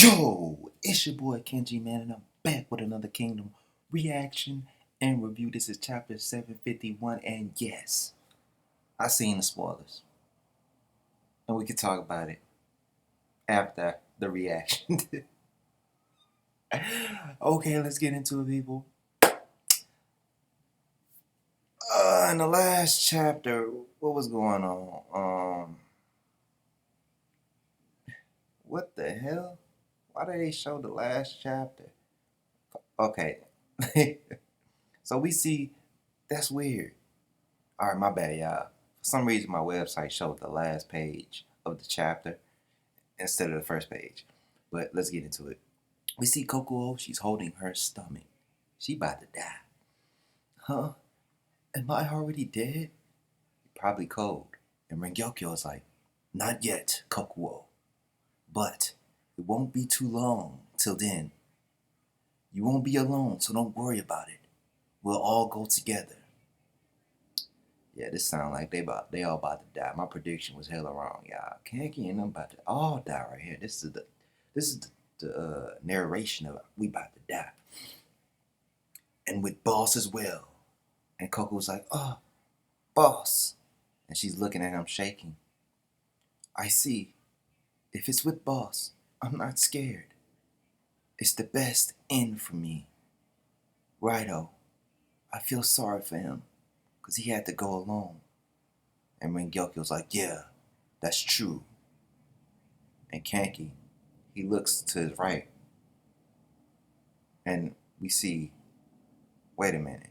Yo, it's your boy Kenji, man, and I'm back with another Kingdom reaction and review. This is chapter 751, and yes, I seen the spoilers, and we can talk about it after the reaction. Okay, let's get into it, people. In the last chapter, what was going on? What the hell? Why did they show the last chapter? Okay, so we see. That's weird. All right, my bad, y'all. For some reason, my website showed the last page of the chapter instead of the first page. But let's get into it. We see Kokuo. She's holding her stomach. She about to die. Huh? Am I already dead? Probably cold. And Rengyokyo is like, not yet, Kokuo. But it won't be too long till then. You won't be alone, so don't worry about it. We'll all go together. Yeah, this sound like they all about to die. My prediction was hella wrong, y'all. Kenji and them about to all die right here. This is the narration of we about to die. And with Boss as well. And Coco's like, oh, Boss. And she's looking at him shaking. I see. If it's with Boss, I'm not scared. It's the best end for me. Righto. I feel sorry for him. Because he had to go alone. And Rengyokyo's like, yeah, that's true. And Kanki, he looks to his right. And we see, wait a minute.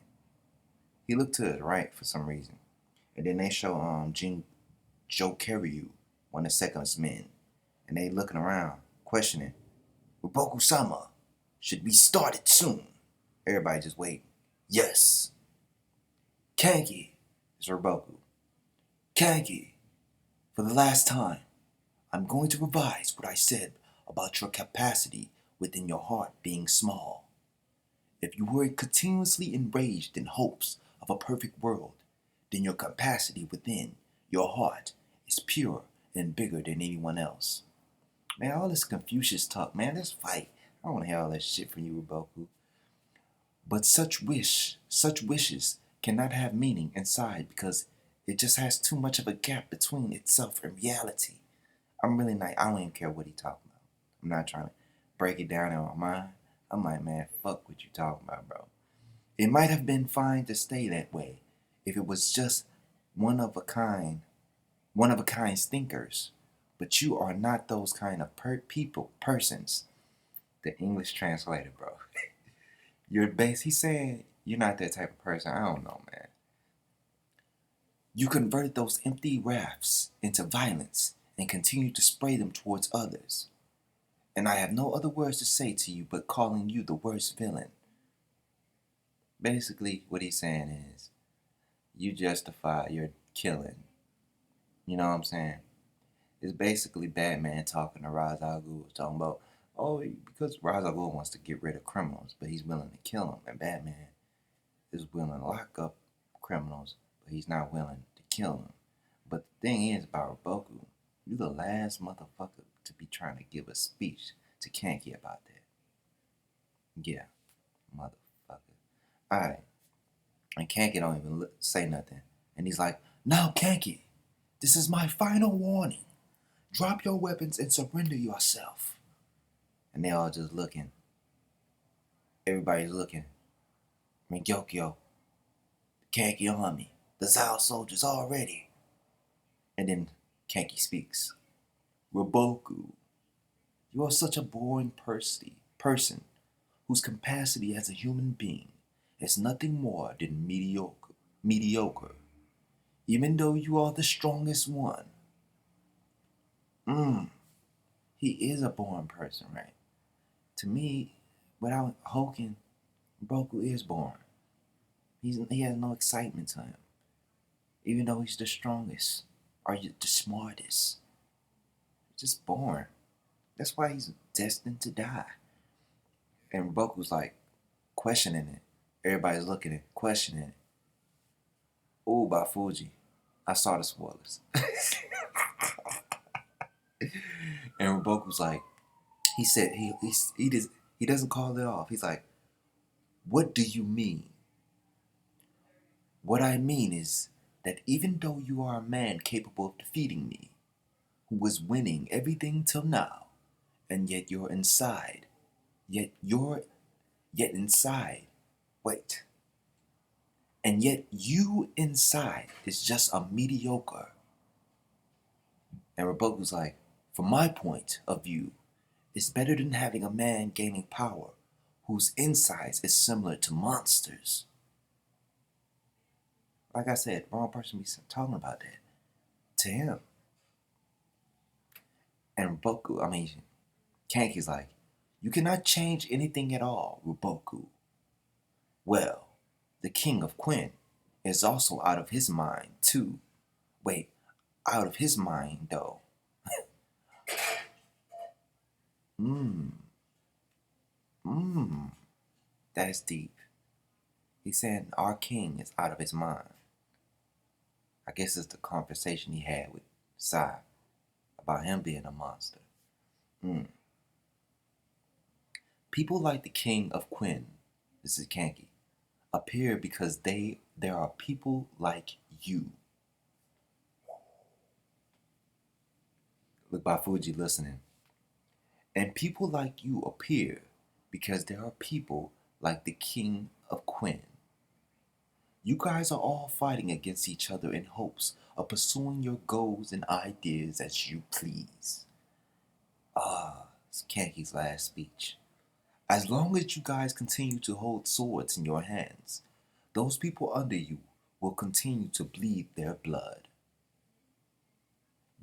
He looked to his right for some reason. And then they show Jokeryu, one of Sekon's men. And they looking around, questioning, Roboku-sama, should we start it soon? Everybody just wait. Yes. Kanki, it's Roboku. Kanki, for the last time, I'm going to revise what I said about your capacity within your heart being small. If you were continuously enraged in hopes of a perfect world, then your capacity within your heart is pure and bigger than anyone else. Man, all this Confucius talk, man, let's fight. I don't want to hear all that shit from you, Roboku. But such wishes cannot have meaning inside because it just has too much of a gap between itself and reality. I'm really not, I don't even care what he talking about. I'm not trying to break it down in my mind. I'm like, man, fuck what you talking about, bro. It might have been fine to stay that way if it was just one of a kind thinkers. But you are not those kind of persons. The English translator, bro. He's saying you're not that type of person. I don't know, man. You converted those empty rafts into violence and continue to spray them towards others. And I have no other words to say to you but calling you the worst villain. Basically, what he's saying is, you justify your killing. You know what I'm saying? It's basically Batman talking to Ra's al Ghul, talking about, oh, because Ra's al Ghul wants to get rid of criminals, but he's willing to kill them. And Batman is willing to lock up criminals, but he's not willing to kill them. But the thing is about Roboku, you're the last motherfucker to be trying to give a speech to Kanki about that. Yeah, motherfucker. Alright. And Kanki don't even say nothing. And he's like, now Kanki, this is my final warning. Drop your weapons and surrender yourself. And they all just looking. Everybody's looking. Rengyokyo, the Kanki army, the Zao soldiers already. And then Kanki speaks. Roboku, you are such a boring person whose capacity as a human being is nothing more than mediocre. Even though you are the strongest one. He is a boring person, right? To me, without Hoken, Roboku is boring. He has no excitement to him. Even though he's the strongest or the smartest. Just boring. That's why he's destined to die. And Roboku's like questioning it. Everybody's looking at it, questioning it. Ooh, by Fuji. I saw the spoilers. And Roboku's like, He said he doesn't call it off. He's like, what do you mean? What I mean is that even though you are a man capable of defeating me, who was winning everything till now, and yet you're inside, yet inside, wait, and yet you inside is just a mediocre. And Roboku's like, from my point of view, it's better than having a man gaining power whose insides is similar to monsters. Like I said, wrong person be talking about that to him. And Kanki's like, you cannot change anything at all, Roboku. Well, the king of Quinn is also out of his mind, too. Wait, out of his mind, though. That's deep. He's saying our king is out of his mind. I guess it's the conversation he had with Sai about him being a monster. People like the king of Quinn, this is Kanki, appear because there are people like you. Look, by Fuji listening. And people like you appear because there are people like the king of Quinn. You guys are all fighting against each other in hopes of pursuing your goals and ideas as you please. It's Kanki's last speech. As long as you guys continue to hold swords in your hands, those people under you will continue to bleed their blood.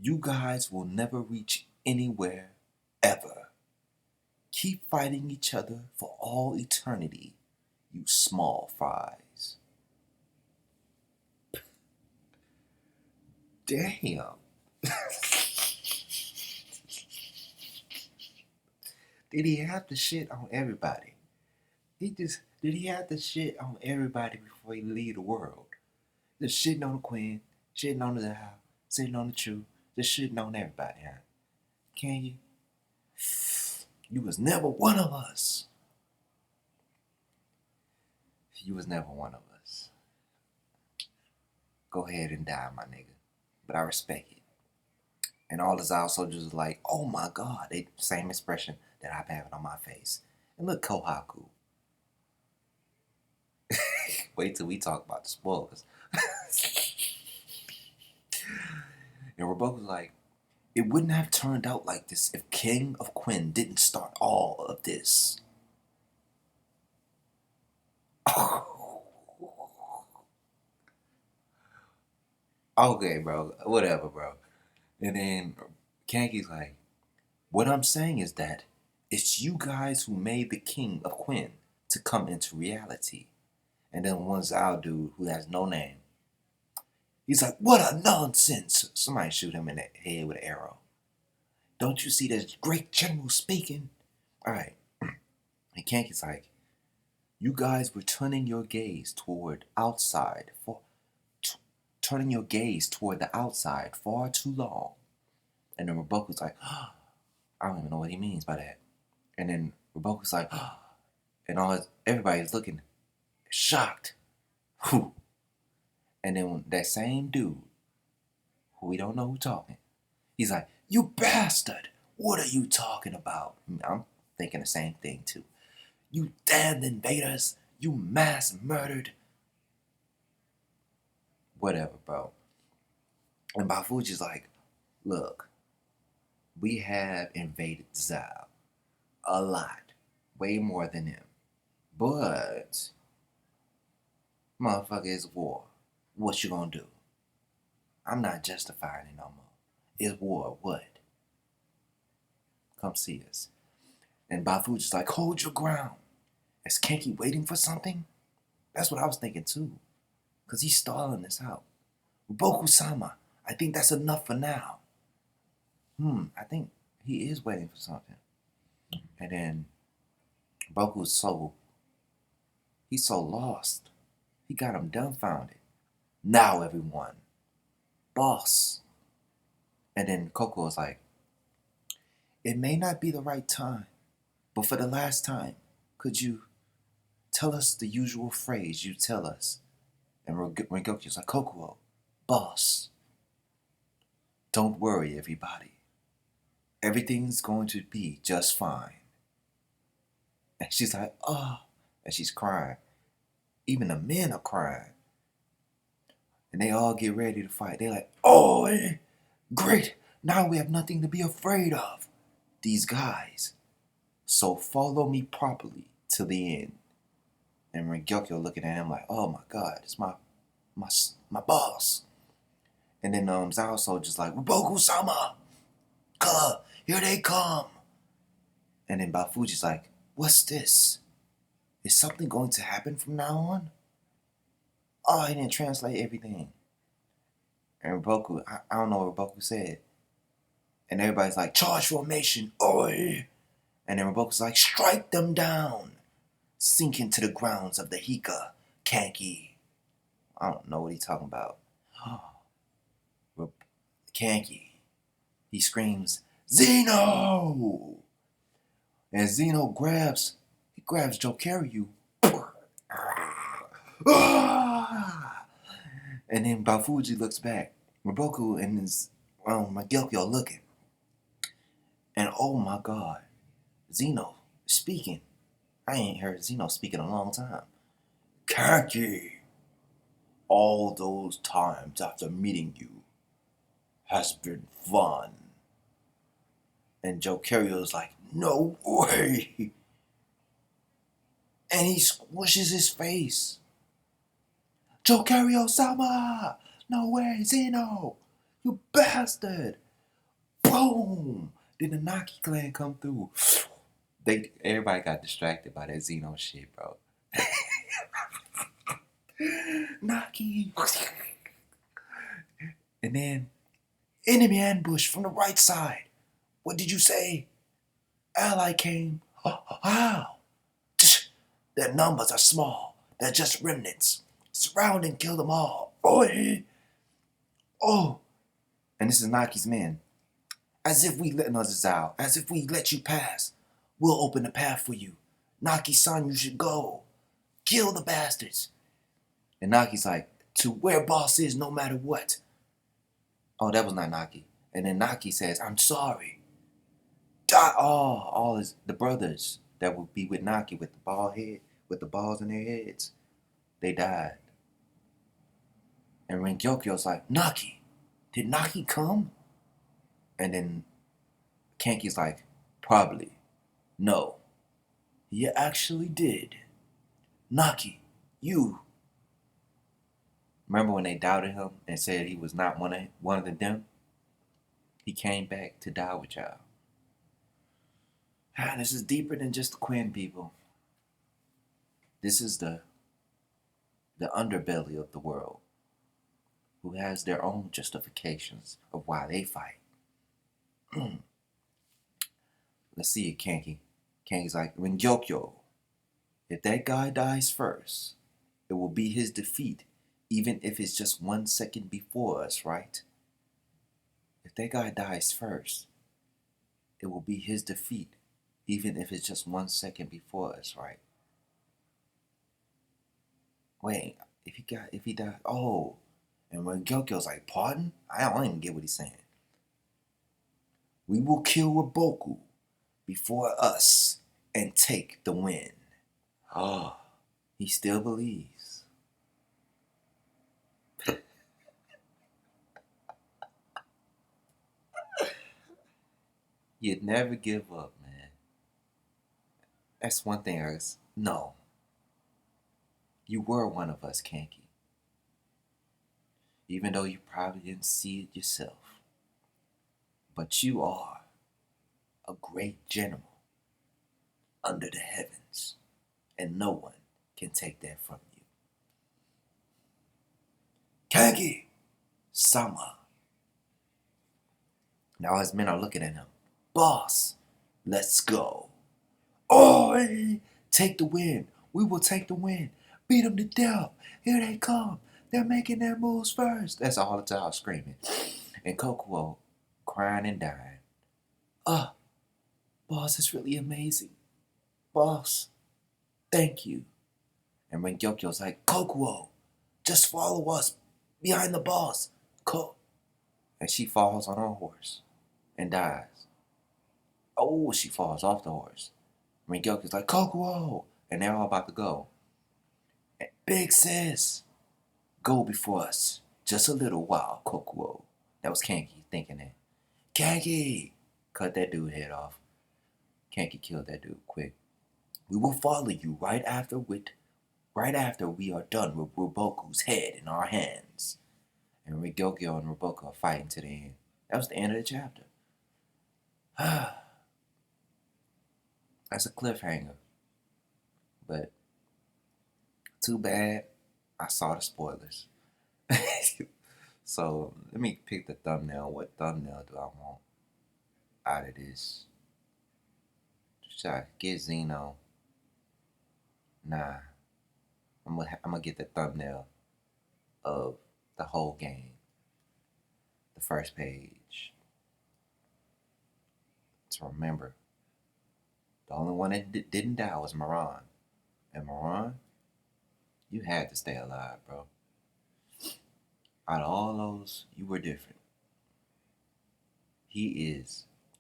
You guys will never reach anywhere, ever. Keep fighting each other for all eternity, you small fries. Damn. Did he have to shit on everybody? Did he have to shit on everybody before he leave the world? Just shitting on the Queen, shitting on the house, sitting on the truth, just shitting on everybody, huh? Can you? You was never one of us. You was never one of us. Go ahead and die, my nigga. But I respect it. And all the Zao soldiers are like, oh my God. They same expression that I'm having on my face. And look, Kohaku. Wait till we talk about the spoilers. And Roboku's like, it wouldn't have turned out like this if King of Quinn didn't start all of this. Okay, bro. Whatever, bro. And then Kanki's like, what I'm saying is that it's you guys who made the King of Quinn to come into reality. And then one Zao dude who has no name, he's like, what a nonsense. Somebody shoot him in the head with an arrow. Don't you see this great general speaking? All right. And Kanki's like, you guys were turning your gaze toward outside turning your gaze toward the outside far too long. And then Roboku's like, oh, I don't even know what he means by that. And then Roboku's like, oh, and everybody's looking shocked. Whew. And then that same dude, who we don't know who talking, he's like, you bastard, what are you talking about? I'm thinking the same thing too. You damned invaders, you mass murdered. Whatever, bro. And Bafuji's like, look, we have invaded Zao a lot, way more than him. But, motherfucker, it's war. What you gonna do? I'm not justifying it no more. It's war, what? Come see us. And Bafuji's like, hold your ground. Is Kenji waiting for something? That's what I was thinking too. Because he's stalling this out. Boku-sama, I think that's enough for now. I think he is waiting for something. And then Boku's he's so lost. He got him dumbfounded. Now everyone. Boss. And then Coco was like, It may not be the right time, but for the last time, could you tell us the usual phrase you tell us? And Rengoku's like, Kokuo, boss, don't worry, everybody. Everything's going to be just fine. And she's like, oh, and she's crying. Even the men are crying. And they all get ready to fight. They're like, oh, great. Now we have nothing to be afraid of. These guys. So follow me properly to the end. And Rengoku looking at him like, oh my God, it's my boss. And then Zao Soldier's like, Boku-sama, here they come. And then Bafuji's like, what's this? Is something going to happen from now on? Oh, he didn't translate everything. And Boku, I don't know what Boku said. And everybody's like, charge formation, oi! And then Boku's like, strike them down. Sink into the grounds of the Hika, Kenji. I don't know what he's talking about. Kenji. He screams, Zeno! And Zeno grabs Jokeryu. And then Bafuji looks back. Roboku and his Mangekyo are looking. And oh my God, Zeno speaking. I ain't heard Zeno speak in a long time. Kenji, all those times after meeting you has been fun. And Jokeryo's like, no way. And he squishes his face. Jokeryo-sama! No way, Zeno! You bastard! Boom! Did the Naki clan come through? Everybody got distracted by that Zeno shit, bro. Naki! And then, enemy ambush from the right side. What did you say? Ally came. How? Their numbers are small. They're just remnants. Surround and kill them all. Oi! Oh! And this is Naki's men. As if we let us out. As if we let you pass. We'll open the path for you. Naki-san, you should go. Kill the bastards. And Naki's like, to where boss is no matter what. Oh, that was not Naki. And then Naki says, I'm sorry. All the brothers that would be with Naki with the bald head, with the balls in their heads, they died. And Rengoku's like, Naki, did Naki come? And then Kenki's like, probably. No, he actually did. Naki, you. Remember when they doubted him and said he was not one of them? He came back to die with y'all. This is deeper than just the Quinn people. This is the underbelly of the world, who has their own justifications of why they fight. Let's see it, Kenji. Kenji's like, Rengoku, if that guy dies first, it will be his defeat, even if it's just 1 second before us, right? If that guy dies first, it will be his defeat, even if it's just 1 second before us, right? Wait, if he died, oh. And when Gyokyo's like, pardon? I don't even get what he's saying. We will kill Roboku before us and take the win. Oh, he still believes. You'd never give up, man. That's one thing no. You were one of us, Kenji. Even though you probably didn't see it yourself. But you are a great general under the heavens, and no one can take that from you. Kenji Sama. Now his men are looking at him. Boss, let's go. Oi! Take the win. We will take the win. Beat them to death. Here they come. They're making their moves first. That's all the time screaming. And Kokuo crying and dying. Boss, it's really amazing. Boss, thank you. And Rengyokyo's like, Kokuo, just follow us behind the boss. And she falls on her horse and dies. Oh, she falls off the horse. Rengyokyo's like, Kokuo! And they're all about to go. And, big sis, go before us. Just a little while, Kokuo. That was Kenji thinking that. Kenji! Cut that dude head off. Kenji killed that dude quick. We will follow you right after we are done with Roboku's head in our hands. And Ryogyo and Roboku are fighting to the end. That was the end of the chapter. That's a cliffhanger. But too bad I saw the spoilers. So let me pick the thumbnail. What thumbnail do I want out of this? Should I get Zeno? Nah. I'm gonna get the thumbnail of the whole game. The first page. To remember, the only one that didn't die was Moran. And Moran, you had to stay alive, bro. Out of all those, you were different.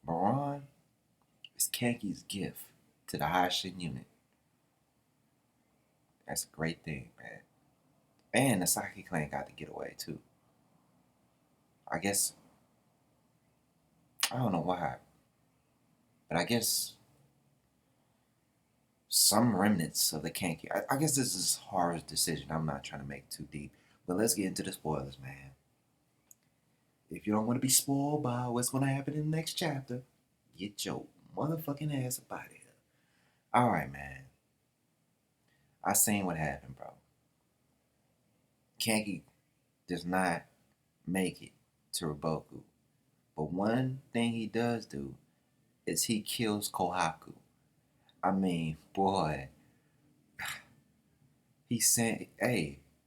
Moran is Kenki's gift to the Hashin unit. That's a great thing, man. And the Saki clan got to get away, too. I guess, I don't know why, but I guess some remnants of the Kenki. I guess this is Haru's decision. I'm not trying to make it too deep. But let's get into the spoilers, man. If you don't want to be spoiled by what's going to happen in the next chapter, get your motherfucking ass up out of here. Alright, man. I seen what happened, bro. Kenki does not make it to Roboku. But one thing he does do is he kills Kohaku. I mean, boy, he sent,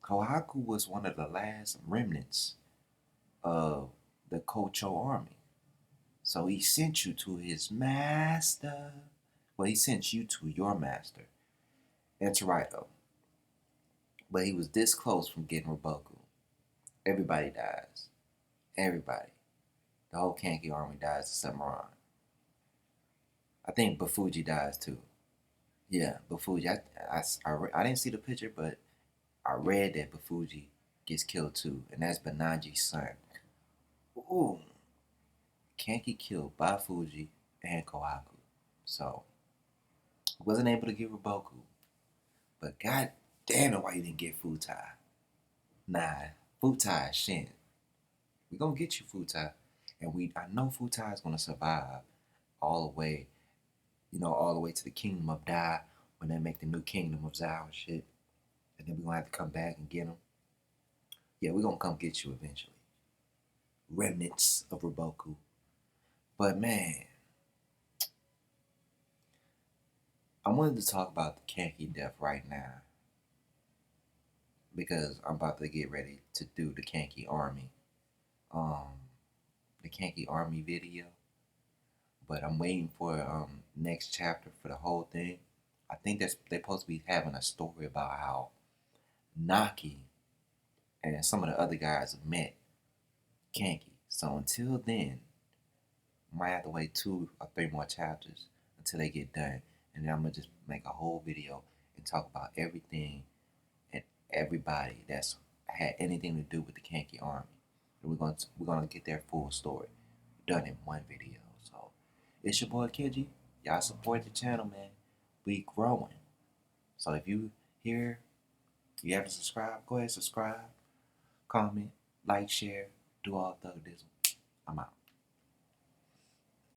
Kohaku was one of the last remnants of the Kocho army. So he sent you to his master. Well, he sent you to your master, Enterato. But he was this close from getting Roboku. Everybody dies. Everybody. The whole Kenki army dies except Moran. I think Bafuji dies too. Yeah, Bafuji. I didn't see the picture, but I read that Bafuji gets killed too, and that's Banaji's son. Ooh. Kenki killed Bafuji and Kohaku. So, wasn't able to get Roboku. But god damn it, why you didn't get Futai? Nah, Futai is Shin. We gonna get you, Futai. And I know Futai is gonna survive all the way, all the way to the kingdom of Dai when they make the new kingdom of Zao and shit. And then we're gonna have to come back and get him. Yeah, we're gonna come get you eventually. Remnants of Roboku. But man, I wanted to talk about the Kenki death right now. Because I'm about to get ready to do the Kenki army. The Kenki army video. But I'm waiting for next chapter for the whole thing. I think they're supposed to be having a story about how Naki and some of the other guys have met Kenki. So until then, I might have to wait 2 or 3 more chapters until they get done. And then I'm going to just make a whole video and talk about everything and everybody that's had anything to do with the Kenki army. And we're gonna get their full story done in one video. So it's your boy Kenji. Y'all support the channel, man. We growing. So if you here, you haven't subscribed, go ahead subscribe, comment, like, share, do all thug dizzle.